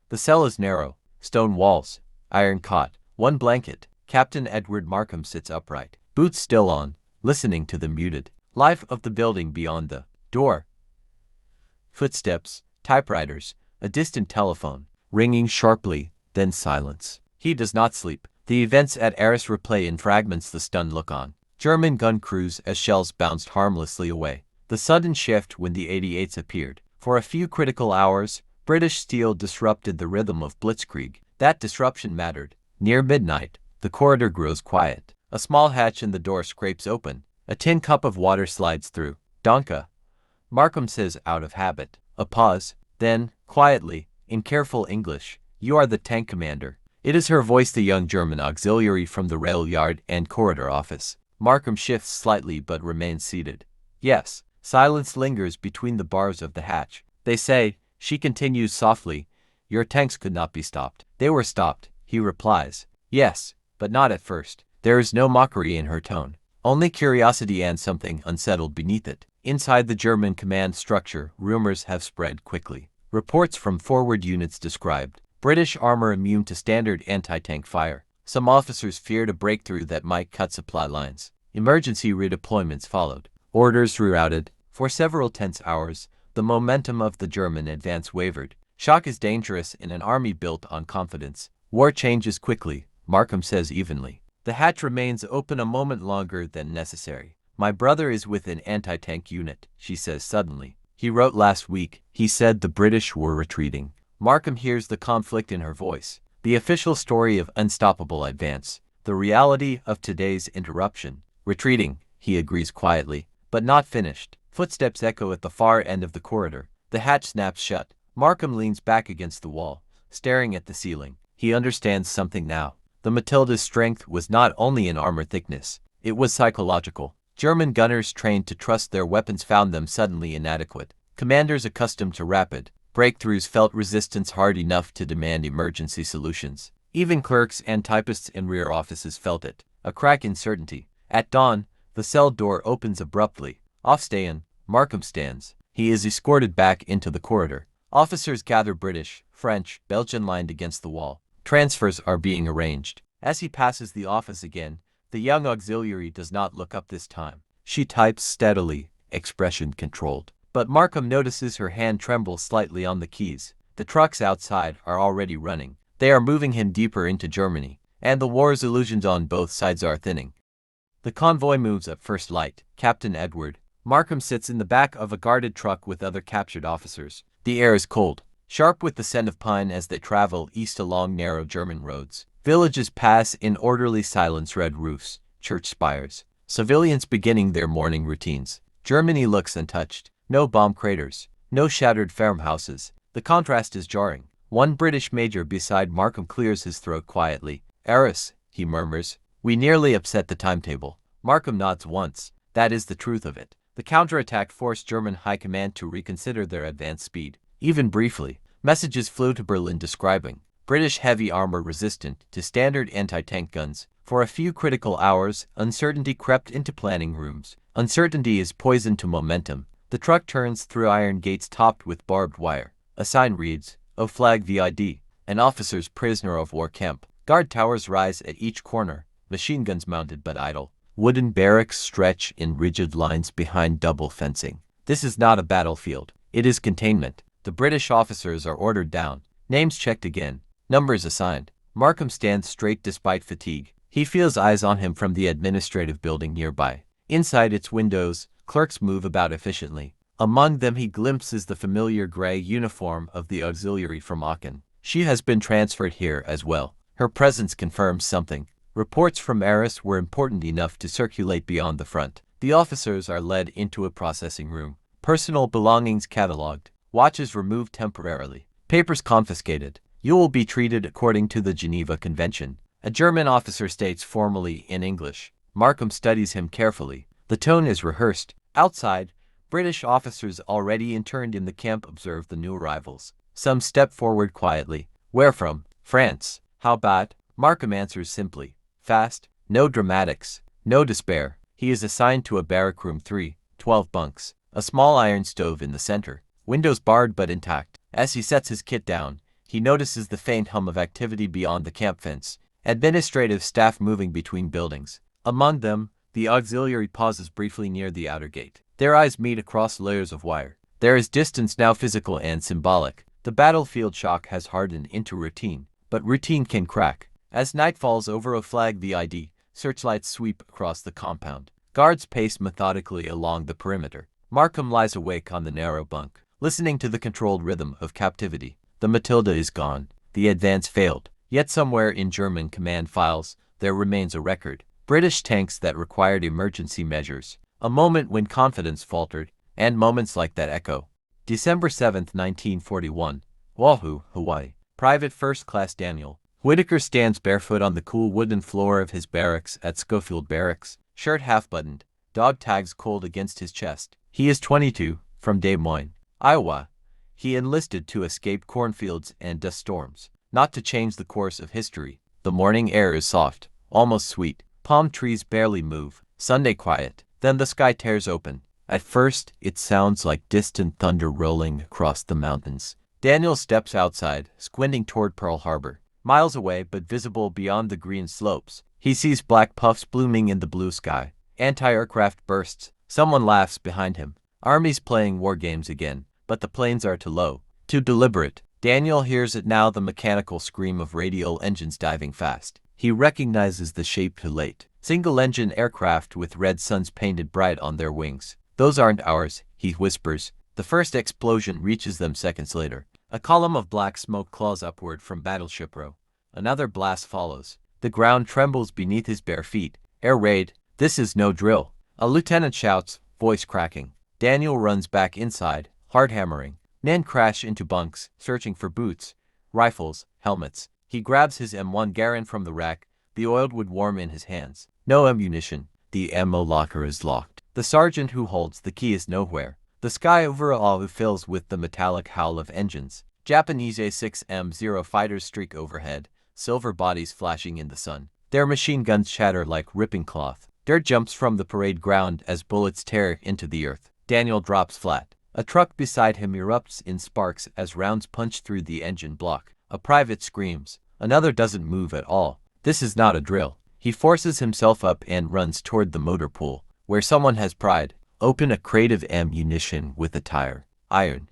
The cell is narrow, stone walls, iron cot, one blanket. Captain Edward Markham sits upright, boots still on, listening to the muted life of the building beyond the door. Footsteps, typewriters, a distant telephone, ringing sharply, then silence. He does not sleep. The events at Arras replay in fragments, the stunned look on German gun crews as shells bounced harmlessly away. The sudden shift when the 88s appeared. For a few critical hours, British steel disrupted the rhythm of blitzkrieg. That disruption mattered. Near midnight, the corridor grows quiet. A small hatch in the door scrapes open. A tin cup of water slides through. "Danke," Markham says out of habit. A pause. Then, quietly, in careful English, "You are the tank commander." It is her voice, the young German auxiliary from the rail yard and corridor office. Markham shifts slightly but remains seated. "Yes." Silence lingers between the bars of the hatch. "They say," she continues softly, "your tanks could not be stopped." "They were stopped," he replies. "Yes, but not at first." There is no mockery in her tone, only curiosity and something unsettled beneath it. Inside the German command structure, rumors have spread quickly. Reports from forward units described British armor immune to standard anti-tank fire. Some officers feared a breakthrough that might cut supply lines. Emergency redeployments followed. Orders rerouted. For several tense hours, the momentum of the German advance wavered. Shock is dangerous in an army built on confidence. War changes quickly, Markham says evenly. The hatch remains open a moment longer than necessary. "My brother is with an anti-tank unit," she says suddenly. "He wrote last week. He said the British were retreating." Markham hears the conflict in her voice. The official story of unstoppable advance. The reality of today's interruption. "Retreating," he agrees quietly, "but not finished." Footsteps echo at the far end of the corridor. The hatch snaps shut. Markham leans back against the wall, staring at the ceiling. He understands something now. The Matilda's strength was not only in armor thickness, it was psychological. German gunners trained to trust their weapons found them suddenly inadequate. Commanders accustomed to rapid breakthroughs felt resistance hard enough to demand emergency solutions. Even clerks and typists in rear offices felt it. A crack in certainty. At dawn, the cell door opens abruptly. Aufstehen, Markham stands. He is escorted back into the corridor. Officers gather, British, French, Belgian lined against the wall. Transfers are being arranged. As he passes the office again, the young auxiliary does not look up this time. She types steadily, expression controlled. But Markham notices her hand tremble slightly on the keys. The trucks outside are already running. They are moving him deeper into Germany, and the war's illusions on both sides are thinning. The convoy moves at first light. Captain Edward Markham sits in the back of a guarded truck with other captured officers. The air is cold, sharp with the scent of pine as they travel east along narrow German roads. Villages pass in orderly silence, red roofs, church spires, civilians beginning their morning routines. Germany looks untouched. No bomb craters, no shattered farmhouses. The contrast is jarring. One British major beside Markham clears his throat quietly. "Arras," he murmurs, "we nearly upset the timetable." Markham nods once. That is the truth of it. The counterattack forced German high command to reconsider their advance speed. Even briefly, messages flew to Berlin describing British heavy armor resistant to standard anti-tank guns. For a few critical hours, uncertainty crept into planning rooms. Uncertainty is poison to momentum. The truck turns through iron gates topped with barbed wire. A sign reads, "O Flag VID," an officer's prisoner of war camp. Guard towers rise at each corner, machine guns mounted but idle. Wooden barracks stretch in rigid lines behind double fencing. This is not a battlefield. It is containment. The British officers are ordered down. Names checked again. Numbers assigned. Markham stands straight despite fatigue. He feels eyes on him from the administrative building nearby. Inside its windows, clerks move about efficiently. Among them he glimpses the familiar gray uniform of the auxiliary from Aachen. She has been transferred here as well. Her presence confirms something. Reports from Arras were important enough to circulate beyond the front. The officers are led into a processing room. Personal belongings catalogued. Watches removed temporarily. Papers confiscated. "You will be treated according to the Geneva Convention," a German officer states formally in English. Markham studies him carefully. The tone is rehearsed. Outside, British officers already interned in the camp observe the new arrivals. Some step forward quietly. "Where from?" "France." "How bad?" Markham answers simply. Fast. No dramatics. No despair. He is assigned to a barrack room 3, 12 bunks. A small iron stove in the center. Windows barred but intact. As he sets his kit down, he he notices the faint hum of activity beyond the camp fence. Administrative staff moving between buildings. Among them, the auxiliary pauses briefly near the outer gate. Their eyes meet across layers of wire. There is distance now, physical and symbolic. The battlefield shock has hardened into routine, but routine can crack. As night falls over a flag VID, searchlights sweep across the compound. Guards pace methodically along the perimeter. Markham lies awake on the narrow bunk, listening to the controlled rhythm of captivity. The Matilda is gone. The advance failed. Yet somewhere in German command files, there remains a record. British tanks that required emergency measures. A moment when confidence faltered, and moments like that echo. December 7, 1941. Oahu, Hawaii. Private First Class Daniel Whitaker stands barefoot on the cool wooden floor of his barracks at Schofield Barracks, shirt half-buttoned, dog tags cold against his chest. He is 22, from Des Moines, Iowa. He enlisted to escape cornfields and dust storms, not to change the course of history. The morning air is soft, almost sweet. Palm trees barely move. Sunday quiet. Then the sky tears open. At first, it sounds like distant thunder rolling across the mountains. Daniel steps outside, squinting toward Pearl Harbor. Miles away but visible beyond the green slopes, he sees black puffs blooming in the blue sky. Anti-aircraft bursts. Someone laughs behind him. Armies playing war games again, but the planes are too low, too deliberate. Daniel hears it now, the mechanical scream of radial engines diving fast. He recognizes the shape too late. Single-engine aircraft with red suns painted bright on their wings. Those aren't ours, he whispers. The first explosion reaches them seconds later. A column of black smoke claws upward from Battleship Row. Another blast follows. The ground trembles beneath his bare feet. Air raid. This is no drill. A lieutenant shouts, voice cracking. Daniel runs back inside, heart hammering. Men crash into bunks, searching for boots, rifles, helmets. He grabs his M1 Garand from the rack, the oiled wood warm in his hands. No ammunition. The ammo locker is locked. The sergeant who holds the key is nowhere. The sky over Oahu fills with the metallic howl of engines. Japanese A6M0 fighters streak overhead, silver bodies flashing in the sun. Their machine guns shatter like ripping cloth. Dirt jumps from the parade ground as bullets tear into the earth. Daniel drops flat. A truck beside him erupts in sparks as rounds punch through the engine block. A private screams. Another doesn't move at all. This is not a drill. He forces himself up and runs toward the motor pool, where someone has pried open a crate of ammunition with a tire. Iron.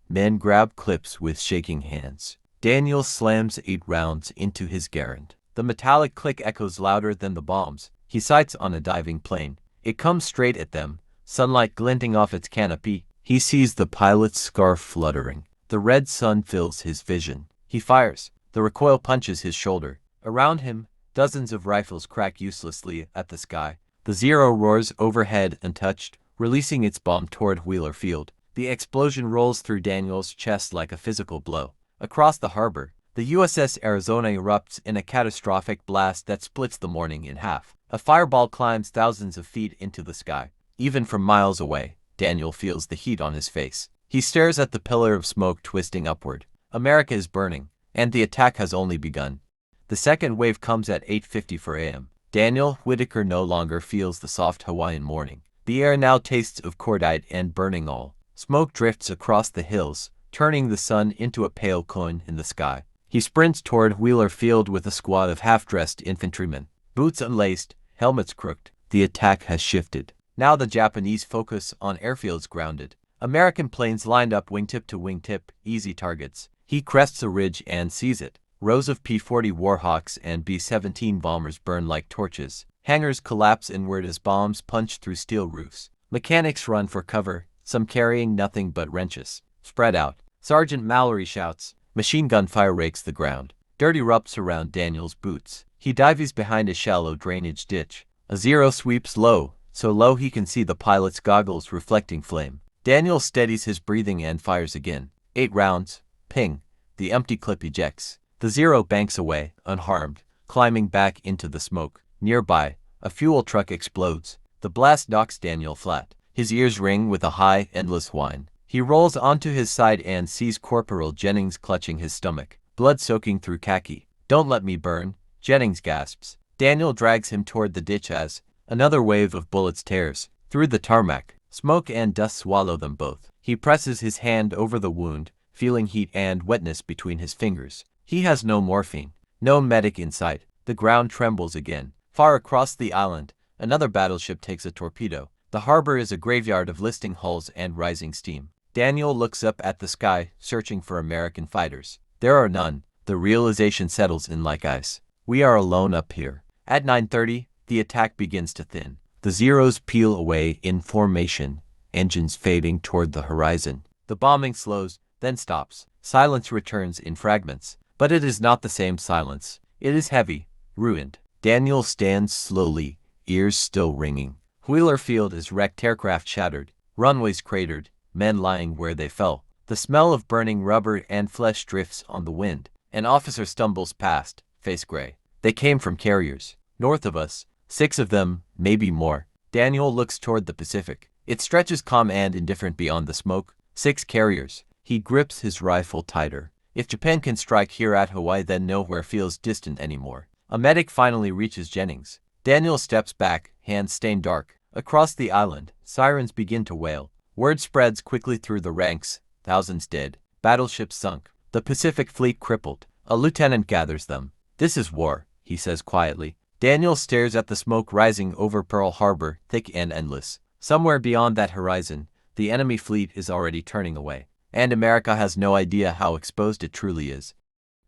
Men grab clips with shaking hands. Daniel slams 8 rounds into his Garand. The metallic click echoes louder than the bombs. He sights on a diving plane. It comes straight at them, sunlight glinting off its canopy. He sees the pilot's scarf fluttering. The red sun fills his vision. He fires. The recoil punches his shoulder. Around him, dozens of rifles crack uselessly at the sky. The Zero roars overhead untouched, releasing its bomb toward Wheeler Field. The explosion rolls through Daniel's chest like a physical blow. Across the harbor, the USS Arizona erupts in a catastrophic blast that splits the morning in half. A fireball climbs thousands of feet into the sky. Even from miles away, Daniel feels the heat on his face. He stares at the pillar of smoke twisting upward. America is burning, and the attack has only begun. The second wave comes at 8:54 a.m. Daniel Whitaker no longer feels the soft Hawaiian morning. The air now tastes of cordite and burning oil. Smoke drifts across the hills, turning the sun into a pale cone in the sky. He sprints toward Wheeler Field with a squad of half-dressed infantrymen. Boots unlaced, helmets crooked. The attack has shifted. Now the Japanese focus on airfields grounded. American planes lined up wingtip to wingtip, easy targets. He crests a ridge and sees it. Rows of P-40 Warhawks and B-17 bombers burn like torches. Hangars collapse inward as bombs punch through steel roofs. Mechanics run for cover, some carrying nothing but wrenches. Spread out. Sergeant Mallory shouts. Machine gun fire rakes the ground. Dirt erupts around Daniel's boots. He dives behind a shallow drainage ditch. A Zero sweeps low, so low he can see the pilot's goggles reflecting flame. Daniel steadies his breathing and fires again. 8 rounds. Ping. The empty clip ejects. The Zero banks away, unharmed, climbing back into the smoke. Nearby, a fuel truck explodes. The blast knocks Daniel flat. His ears ring with a high, endless whine. He rolls onto his side and sees Corporal Jennings clutching his stomach, blood soaking through khaki. Don't let me burn, Jennings gasps. Daniel drags him toward the ditch as another wave of bullets tears through the tarmac. Smoke and dust swallow them both. He presses his hand over the wound, feeling heat and wetness between his fingers. He has no morphine, no medic in sight. The ground trembles again. Far across the island, another battleship takes a torpedo. The harbor is a graveyard of listing hulls and rising steam. Daniel looks up at the sky, searching for American fighters. There are none. The realization settles in like ice. We are alone up here. At 9:30, the attack begins to thin. The Zeros peel away in formation, engines fading toward the horizon. The bombing slows, then stops. Silence returns in fragments. But it is not the same silence. It is heavy, ruined. Daniel stands slowly, ears still ringing. Wheeler Field is wrecked, aircraft shattered, runways cratered, men lying where they fell. The smell of burning rubber and flesh drifts on the wind. An officer stumbles past, face gray. They came from carriers. North of us, 6 of them, maybe more. Daniel looks toward the Pacific. It stretches calm and indifferent beyond the smoke. 6 carriers. He grips his rifle tighter. If Japan can strike here at Hawaii, then nowhere feels distant anymore. A medic finally reaches Jennings. Daniel steps back, hands stained dark. Across the island, sirens begin to wail. Word spreads quickly through the ranks. Thousands dead. Battleships sunk. The Pacific Fleet crippled. A lieutenant gathers them. This is war, he says quietly. Daniel stares at the smoke rising over Pearl Harbor, thick and endless. Somewhere beyond that horizon, the enemy fleet is already turning away. And America has no idea how exposed it truly is.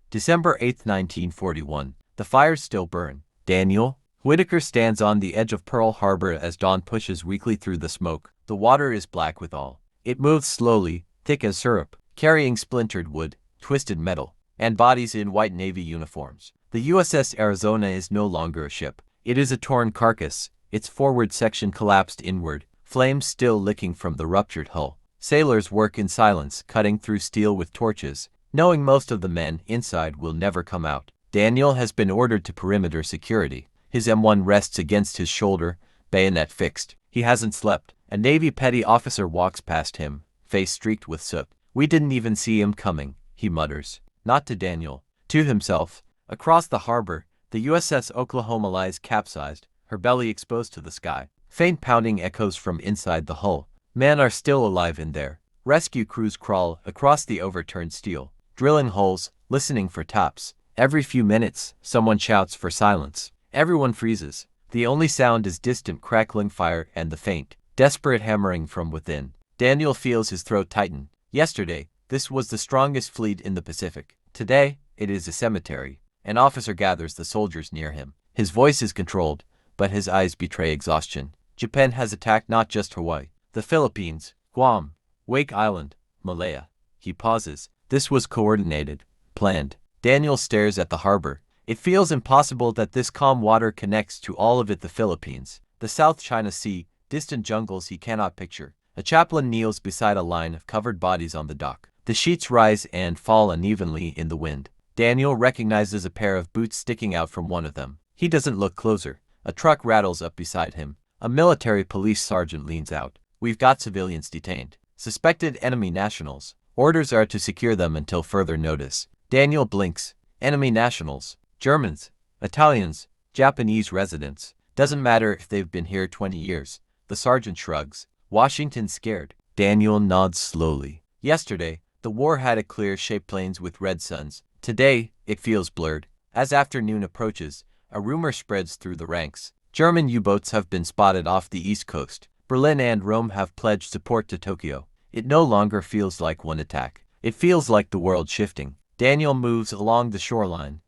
December 8, 1941. The fires still burn. Daniel Whitaker stands on the edge of Pearl Harbor as dawn pushes weakly through the smoke. The water is black with all. It moves slowly, thick as syrup, carrying splintered wood, twisted metal, and bodies in white Navy uniforms. The USS Arizona is no longer a ship. It is a torn carcass, its forward section collapsed inward, flames still licking from the ruptured hull. Sailors work in silence, cutting through steel with torches, knowing most of the men inside will never come out. Daniel has been ordered to perimeter security. His M1 rests against his shoulder, bayonet fixed. He hasn't slept. A Navy petty officer walks past him, face streaked with soot. "We didn't even see him coming," he mutters. Not to Daniel, to himself. Across the harbor, the USS Oklahoma lies capsized, her belly exposed to the sky. Faint pounding echoes from inside the hull. Men are still alive in there. Rescue crews crawl across the overturned steel, drilling holes, listening for taps. Every few minutes, someone shouts for silence. Everyone freezes. The only sound is distant crackling fire and the faint, desperate hammering from within. Daniel feels his throat tighten. Yesterday, this was the strongest fleet in the Pacific. Today, it is a cemetery. An officer gathers the soldiers near him. His voice is controlled, but his eyes betray exhaustion. Japan has attacked not just Hawaii, the Philippines, Guam, Wake Island, Malaya. He pauses. This was coordinated, planned. Daniel stares at the harbor. It feels impossible that this calm water connects to all of it. The Philippines, the South China Sea, distant jungles he cannot picture. A chaplain kneels beside a line of covered bodies on the dock. The sheets rise and fall unevenly in the wind. Daniel recognizes a pair of boots sticking out from one of them. He doesn't look closer. A truck rattles up beside him. A military police sergeant leans out. "We've got civilians detained. Suspected enemy nationals. Orders are to secure them until further notice." Daniel blinks. Enemy nationals. Germans, Italians, Japanese residents. Doesn't matter if they've been here 20 years. The sergeant shrugs. Washington's scared. Daniel nods slowly. Yesterday, the war had a clear shape, planes with red suns. Today, it feels blurred. As afternoon approaches, a rumor spreads through the ranks. German U-boats have been spotted off the east coast. Berlin and Rome have pledged support to Tokyo. It no longer feels like one attack. It feels like the world shifting. Daniel moves along the shoreline,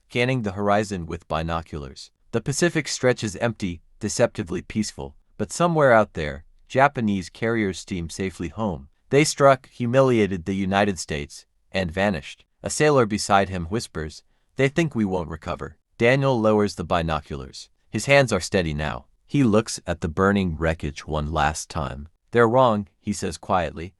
scanning the horizon with binoculars. The Pacific stretches empty, deceptively peaceful. But somewhere out there, Japanese carriers steam safely home. They struck, humiliated the United States, and vanished. A sailor beside him whispers, "They think we won't recover." Daniel lowers the binoculars. His hands are steady now. He looks at the burning wreckage one last time. "They're wrong," he says quietly.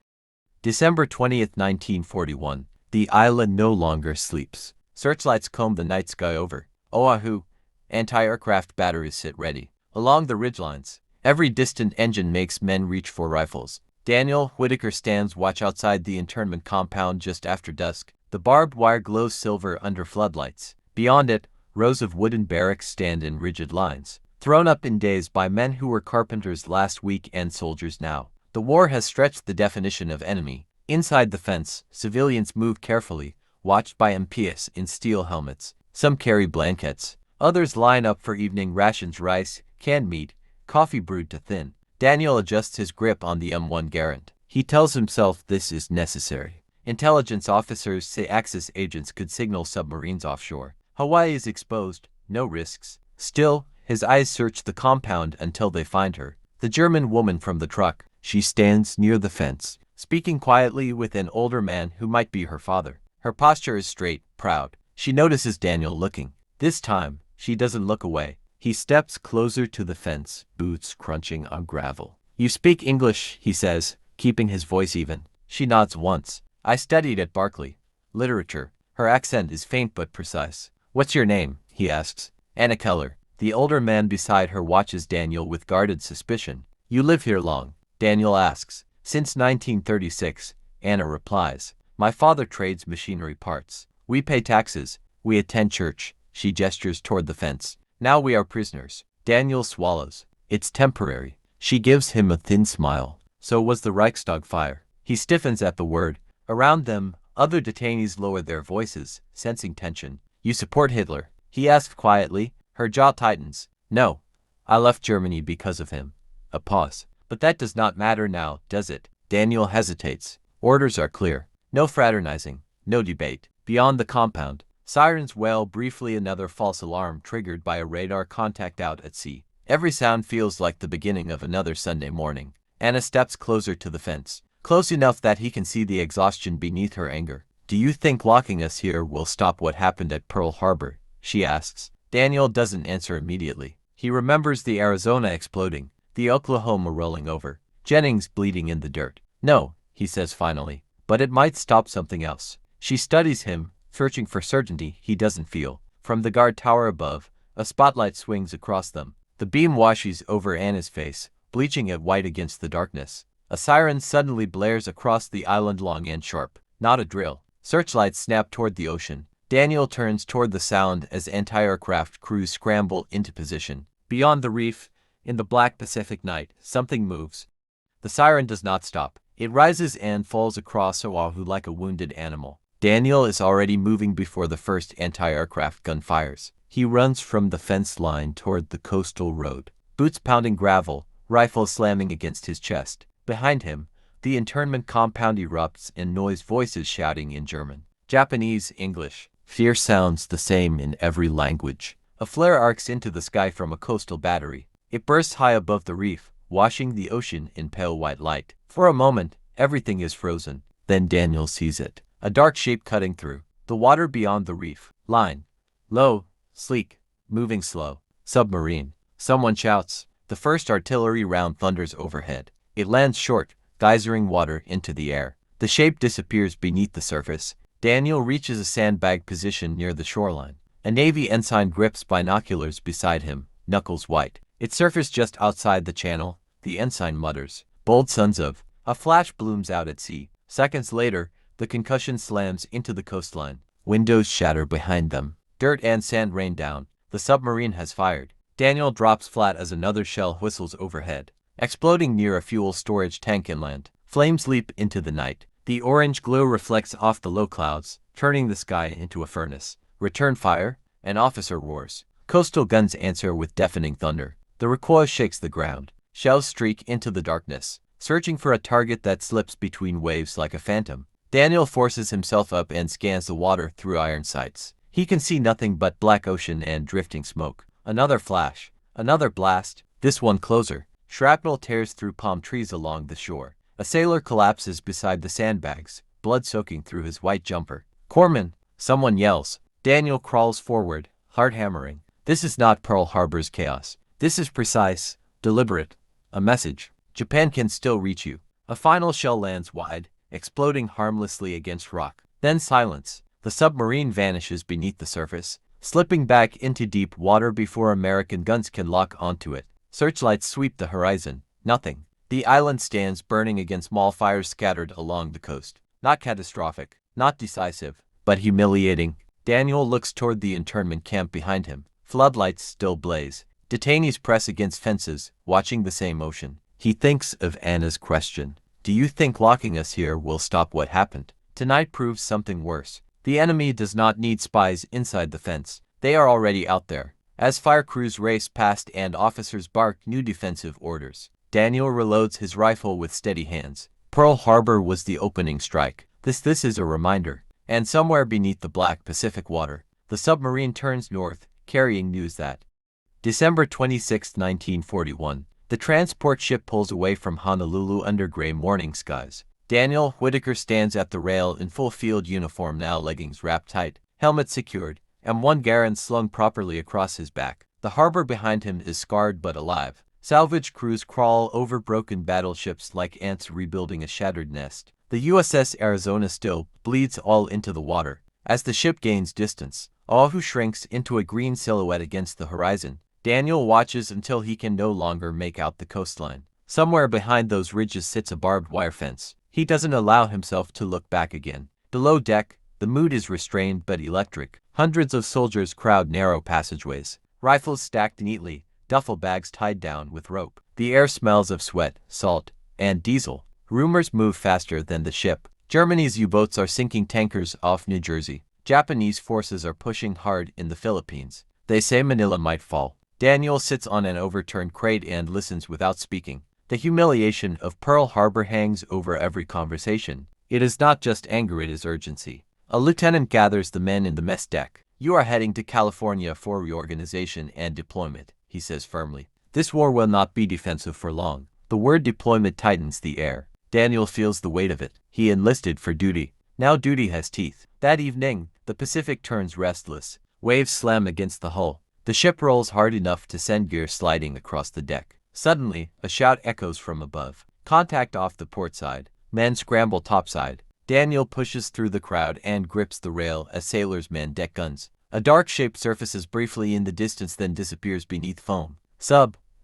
December 20th, 1941. The island no longer sleeps. Searchlights comb the night sky over Oahu. Anti-aircraft batteries sit ready. Along the ridgelines, every distant engine makes men reach for rifles. Daniel Whitaker stands watch outside the internment compound just after dusk. The barbed wire glows silver under floodlights. Beyond it, rows of wooden barracks stand in rigid lines, thrown up in days by men who were carpenters last week and soldiers now. The war has stretched the definition of enemy Inside the fence, civilians move carefully, watched by MPs in steel helmets. Some carry blankets. Others line up for evening rations: rice, canned meat, coffee brewed to thin. Daniel adjusts his grip on the M1 Garand. He tells himself this is necessary. Intelligence officers say Axis agents could signal submarines offshore. Hawaii is exposed, no risks. Still, his eyes search the compound until they find her. The German woman from the truck. She stands near the fence, speaking quietly with an older man who might be her father. Her posture is straight, proud. She notices Daniel looking. This time, she doesn't look away. He steps closer to the fence, boots crunching on gravel. "You speak English," he says, keeping his voice even. She nods once. "I studied at Berkeley. Literature." Her accent is faint but precise. "What's your name?" he asks. "Anna Keller." The older man beside her watches Daniel with guarded suspicion. "You live here long?" Daniel asks. "Since 1936, Anna replies. "My father trades machinery parts. We pay taxes. We attend church." She gestures toward the fence. "Now we are prisoners." Daniel swallows. "It's temporary." She gives him a thin smile. "So was the Reichstag fire." He stiffens at the word. Around them, other detainees lower their voices, sensing tension. "You support Hitler?" he asks quietly. Her jaw tightens. "No. I left Germany because of him." A pause. "But that does not matter now, does it?" Daniel hesitates. Orders are clear. No fraternizing. No debate. Beyond the compound, sirens wail briefly, another false alarm triggered by a radar contact out at sea. Every sound feels like the beginning of another Sunday morning. Anna steps closer to the fence, close enough that he can see the exhaustion beneath her anger. "Do you think locking us here will stop what happened at Pearl Harbor?" she asks. Daniel doesn't answer immediately. He remembers the Arizona exploding, the Oklahoma rolling over, Jennings bleeding in the dirt. "No," he says finally, "but it might stop something else." She studies him, searching for certainty he doesn't feel. From the guard tower above, a spotlight swings across them. The beam washes over Anna's face, bleaching it white against the darkness. A siren suddenly blares across the island, long and sharp. Not a drill. Searchlights snap toward the ocean. Daniel turns toward the sound as anti-aircraft crews scramble into position. Beyond the reef, in the black Pacific night, something moves. The siren does not stop. It rises and falls across Oahu like a wounded animal. Daniel is already moving before the first anti-aircraft gun fires. He runs from the fence line toward the coastal road, boots pounding gravel, rifle slamming against his chest. Behind him, the internment compound erupts in noise, voices shouting in German, Japanese, English. Fear sounds the same in every language. A flare arcs into the sky from a coastal battery. It bursts high above the reef, washing the ocean in pale white light. For a moment, everything is frozen. Then Daniel sees it. A dark shape cutting through the water beyond the reef line. Low, sleek, moving slow. Submarine. Someone shouts. The first artillery round thunders overhead. It lands short, geysering water into the air. The shape disappears beneath the surface. Daniel reaches a sandbag position near the shoreline. A Navy ensign grips binoculars beside him, knuckles white. It surfaces just outside the channel. The ensign mutters, "Bold sons of." A flash blooms out at sea. Seconds later, the concussion slams into the coastline. Windows shatter behind them. Dirt and sand rain down. The submarine has fired. Daniel drops flat as another shell whistles overhead, exploding near a fuel storage tank inland. Flames leap into the night. The orange glow reflects off the low clouds, turning the sky into a furnace. Return fire, an officer roars. Coastal guns answer with deafening thunder. The recoil shakes the ground. Shells streak into the darkness, searching for a target that slips between waves like a phantom. Daniel forces himself up and scans the water through iron sights. He can see nothing but black ocean and drifting smoke. Another flash. Another blast. This one closer. Shrapnel tears through palm trees along the shore. A sailor collapses beside the sandbags, blood soaking through his white jumper. "Corpsman!" Someone yells. Daniel crawls forward, heart hammering. This is not Pearl Harbor's chaos. This is precise, deliberate. A message. Japan can still reach you. A final shell lands wide, exploding harmlessly against rock. Then silence. The submarine vanishes beneath the surface, slipping back into deep water before American guns can lock onto it. Searchlights sweep the horizon. Nothing. The island stands burning against small fires scattered along the coast. Not catastrophic, not decisive, but humiliating. Daniel looks toward the internment camp behind him. Floodlights still blaze. Detainees press against fences, watching the same ocean. He thinks of Anna's question. Do you think locking us here will stop what happened? Tonight proves something worse. The enemy does not need spies inside the fence. They are already out there. As fire crews race past and officers bark new defensive orders, Daniel reloads his rifle with steady hands. Pearl Harbor was the opening strike. This is a reminder. And somewhere beneath the black Pacific water, the submarine turns north, carrying news that December 26, 1941, the transport ship pulls away from Honolulu under gray morning skies. Daniel Whitaker stands at the rail in full field uniform, now leggings wrapped tight, helmet secured, and one Garand slung properly across his back. The harbor behind him is scarred but alive. Salvage crews crawl over broken battleships like ants rebuilding a shattered nest. The USS Arizona still bleeds all into the water. As the ship gains distance, Oahu shrinks into a green silhouette against the horizon. Daniel watches until he can no longer make out the coastline. Somewhere behind those ridges sits a barbed wire fence. He doesn't allow himself to look back again. Below deck, the mood is restrained but electric. Hundreds of soldiers crowd narrow passageways, rifles stacked neatly, duffel bags tied down with rope. The air smells of sweat, salt, and diesel. Rumors move faster than the ship. Germany's U-boats are sinking tankers off New Jersey. Japanese forces are pushing hard in the Philippines. They say Manila might fall. Daniel sits on an overturned crate and listens without speaking. The humiliation of Pearl Harbor hangs over every conversation. It is not just anger, it is urgency. A lieutenant gathers the men in the mess deck. "You are heading to California for reorganization and deployment," he says firmly. "This war will not be defensive for long." The word deployment tightens the air. Daniel feels the weight of it. He enlisted for duty. Now duty has teeth. That evening, the Pacific turns restless. Waves slam against the hull. The ship rolls hard enough to send gear sliding across the deck. Suddenly, a shout echoes from above. Contact off the port side. Men scramble topside. Daniel pushes through the crowd and grips the rail as sailors man deck guns. A dark shape surfaces briefly in the distance, then disappears beneath foam.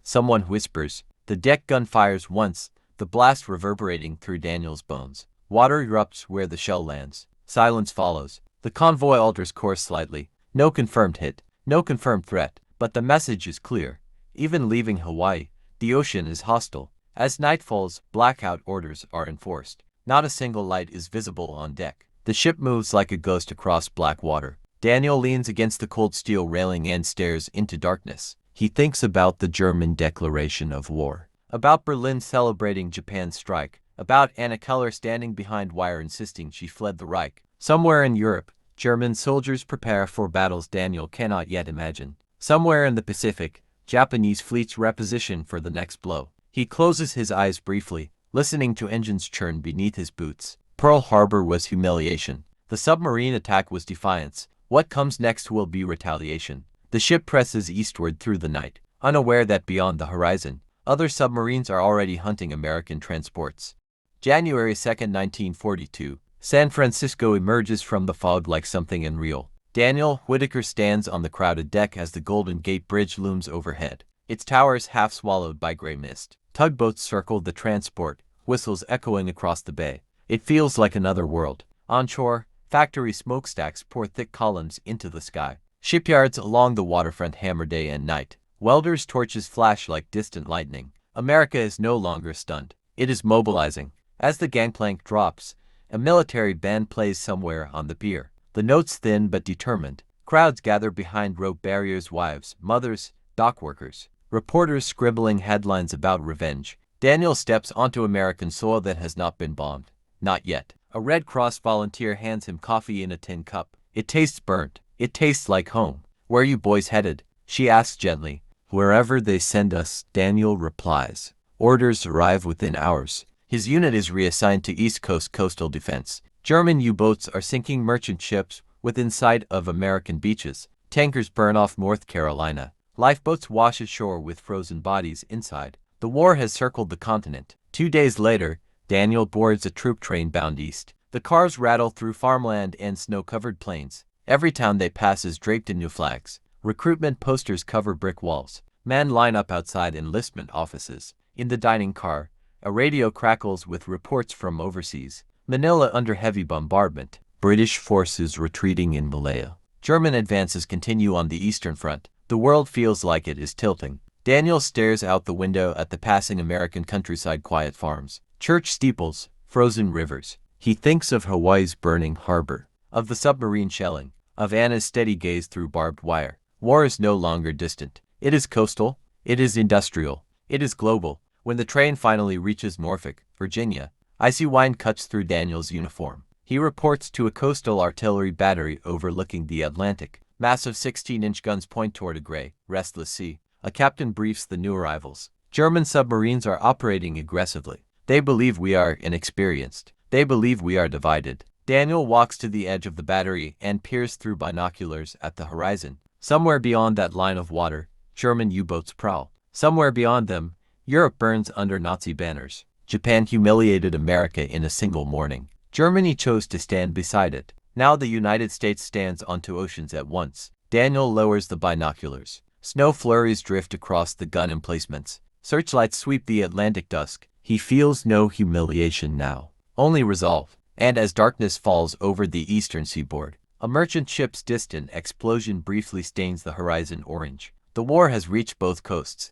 Someone whispers. The deck gun fires once, the blast reverberating through Daniel's bones. Water erupts where the shell lands. Silence follows. The convoy alters course slightly. No confirmed hit, no confirmed threat, but the message is clear. Even leaving Hawaii, the ocean is hostile. As night falls, blackout orders are enforced. Not a single light is visible on deck. The ship moves like a ghost across black water. Daniel leans against the cold steel railing and stares into darkness. He thinks about the German declaration of war, about Berlin celebrating Japan's strike, about Anna Keller standing behind wire insisting she fled the Reich. Somewhere in Europe, German soldiers prepare for battles Daniel cannot yet imagine. Somewhere in the Pacific, Japanese fleets reposition for the next blow. He closes his eyes briefly, listening to engines churn beneath his boots. Pearl Harbor was humiliation. The submarine attack was defiance. What comes next will be retaliation. The ship presses eastward through the night, unaware that beyond the horizon, other submarines are already hunting American transports. January 2, 1942, San Francisco emerges from the fog like something unreal. Daniel Whitaker stands on the crowded deck as the Golden Gate Bridge looms overhead, its towers half swallowed by gray mist. Tugboats circle the transport, whistles echoing across the bay. It feels like another world. Onshore, factory smokestacks pour thick columns into the sky. Shipyards along the waterfront hammer day and night. Welders' torches flash like distant lightning. America is no longer stunned. It is mobilizing. As the gangplank drops, a military band plays somewhere on the pier. The notes thin but determined. Crowds gather behind rope barriers, wives, mothers, dock workers. Reporters scribbling headlines about revenge. Daniel steps onto American soil that has not been bombed. Not yet. A Red Cross volunteer hands him coffee in a tin cup. It tastes burnt. It tastes like home. "Where you boys headed?" she asks gently. "Wherever they send us," Daniel replies. Orders arrive within hours. His unit is reassigned to East Coast coastal defense. German U-boats are sinking merchant ships within sight of American beaches. Tankers burn off North Carolina. Lifeboats wash ashore with frozen bodies inside. The war has circled the continent. 2 days later, Daniel boards a troop train bound east. The cars rattle through farmland and snow-covered plains. Every town they pass is draped in new flags. Recruitment posters cover brick walls. Men line up outside enlistment offices. In the dining car, a radio crackles with reports from overseas. Manila under heavy bombardment. British forces retreating in Malaya. German advances continue on the Eastern Front. The world feels like it is tilting. Daniel stares out the window at the passing American countryside, quiet farms, church steeples, frozen rivers. He thinks of Hawaii's burning harbor, of the submarine shelling, of Anna's steady gaze through barbed wire. War is no longer distant. It is coastal, it is industrial, it is global. When the train finally reaches Norfolk, Virginia, icy wine cuts through Daniel's uniform. He reports to a coastal artillery battery overlooking the Atlantic. Massive 16-inch guns point toward a gray, restless sea. A captain briefs the new arrivals. German submarines are operating aggressively. They believe we are inexperienced. They believe we are divided. Daniel walks to the edge of the battery and peers through binoculars at the horizon. Somewhere beyond that line of water, German U-boats prowl. Somewhere beyond them, Europe burns under Nazi banners. Japan humiliated America in a single morning. Germany chose to stand beside it. Now the United States stands on two oceans at once. Daniel lowers the binoculars. Snow flurries drift across the gun emplacements. Searchlights sweep the Atlantic dusk. He feels no humiliation now, only resolve. And as darkness falls over the eastern seaboard, a merchant ship's distant explosion briefly stains the horizon orange. The war has reached both coasts.